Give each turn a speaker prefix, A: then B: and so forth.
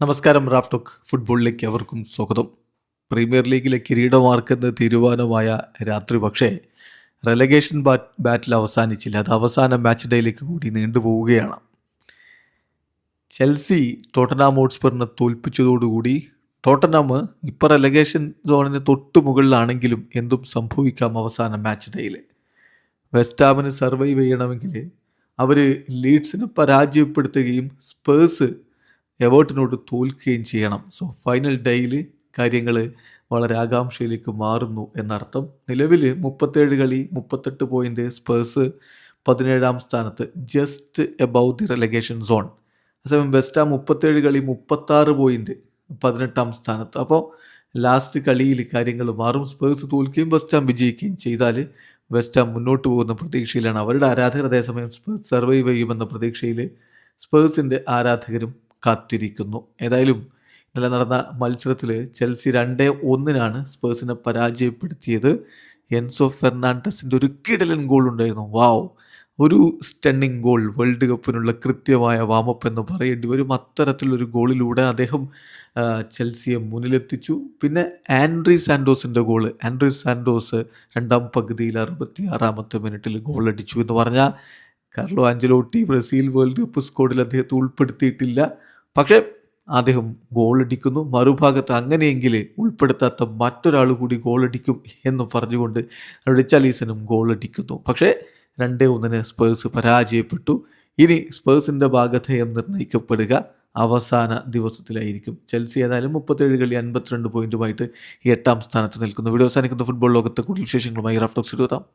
A: നമസ്കാരം. റാഫ്റ്റോക്ക് ഫുട്ബോളിലേക്ക് അവർക്കും സ്വാഗതം. പ്രീമിയർ ലീഗിലെ കിരീടമാർക്കെന്ന് തീരുമാനമായ രാത്രി, പക്ഷേ റെലഗേഷൻ ബാറ്റിൽ അവസാനിച്ചില്ല. അത് അവസാന മാച്ച് ഡേയിലേക്ക് കൂടി നീണ്ടുപോവുകയാണ്. ചെൽസി ടോട്ടനാം ഹോട്ട്സ്പറിനെ തോൽപ്പിച്ചതോടുകൂടി ടോട്ടനാം ഇപ്പോൾ റെലഗേഷൻ സോണിന് തൊട്ട് മുകളിലാണെങ്കിലും എന്തും സംഭവിക്കാം. അവസാന മാച്ച് ഡേയിൽ വെസ്റ്റ് സർവൈവ് ചെയ്യണമെങ്കിൽ അവർ ലീഡ്സിനെ പരാജയപ്പെടുത്തുകയും സ്പേഴ്സ് എവേർട്ടിനോട് തോൽക്കുകയും ചെയ്യണം. സോ ഫൈനൽ ഡേയിൽ കാര്യങ്ങൾ വളരെ ആകാംക്ഷയിലേക്ക് മാറുന്നു എന്നർത്ഥം. നിലവിൽ 37 കളി 38 പോയിൻ്റ്, സ്പേഴ്സ് 17ാം സ്ഥാനത്ത്, just above the relegation zone. അതേസമയം വെസ്റ്റാം 37 കളി 36 പോയിൻ്റ് 18ാം സ്ഥാനത്ത്. അപ്പോൾ ലാസ്റ്റ് കളിയിൽ കാര്യങ്ങൾ മാറും. സ്പേഴ്സ് തോൽക്കുകയും വെസ്റ്റാം വിജയിക്കുകയും ചെയ്താൽ വെസ്റ്റാം മുന്നോട്ട് പോകുന്ന പ്രതീക്ഷയിലാണ് അവരുടെ ആരാധകർ. അതേസമയം സ്പേഴ്സ് സർവൈവ് ചെയ്യുമെന്ന പ്രതീക്ഷയിൽ സ്പേഴ്സിൻ്റെ ആരാധകരും കാത്തിരിക്കുന്നു. ഏതായാലും ഇന്നലെ നടന്ന മത്സരത്തിൽ ചെൽസി 2-1 സ്പേഴ്സിനെ പരാജയപ്പെടുത്തിയത്. എൻസോ ഫെർണാണ്ടസിൻ്റെ ഒരു കിടിലൻ ഗോൾ ഉണ്ടായിരുന്നു. വാവ്, ഒരു സ്റ്റണ്ണിങ് ഗോൾ. വേൾഡ് കപ്പിനുള്ള കൃത്യമായ വാമപ്പ് എന്ന് പറയേണ്ടി വരും. അത്തരത്തിലൊരു ഗോളിലൂടെ അദ്ദേഹം ചെൽസിയെ മുന്നിലെത്തിച്ചു. പിന്നെ ആൻഡ്രി സാൻഡോസിൻ്റെ ഗോള്. ആൻഡ്രി സാൻഡോസ് രണ്ടാം പകുതിയിൽ 66ാമത്തെ മിനിറ്റിൽ ഗോളടിച്ചു എന്ന് പറഞ്ഞാൽ Carlo Ancelotti Brazil world cup സ്ക്വാഡിൽ അദ്ദേഹത്തെ ഉൾപ്പെടുത്തിയിട്ടില്ല. പക്ഷേ അദ്ദേഹം ഗോളടിക്കുന്നു. മറുഭാഗത്ത് അങ്ങനെയെങ്കിൽ ഉൾപ്പെടുത്താത്ത മറ്റൊരാൾ കൂടി ഗോളടിക്കും എന്ന് പറഞ്ഞുകൊണ്ട് റിച്ചാർലിസണും ഗോളടിക്കുന്നു. പക്ഷേ 2-1 സ്പേഴ്സ് പരാജയപ്പെട്ടു. ഇനി സ്പേഴ്സിൻ്റെ ഭാഗധേയം നിർണ്ണയിക്കപ്പെടുക അവസാന ദിവസത്തിലായിരിക്കും. ചെൽസി ഏതായാലും 37 കളി 52 പോയിന്റുമായിട്ട് 8ാം സ്ഥാനത്ത് നിൽക്കുന്നു. വീഡിയോ അവസാനിക്കുന്ന ഫുട്ബോൾ ലോകത്തെ കൂടുതൽ വിശേഷങ്ങളുമായി റാഫ്റ്റോക്സ് എഴുതാം.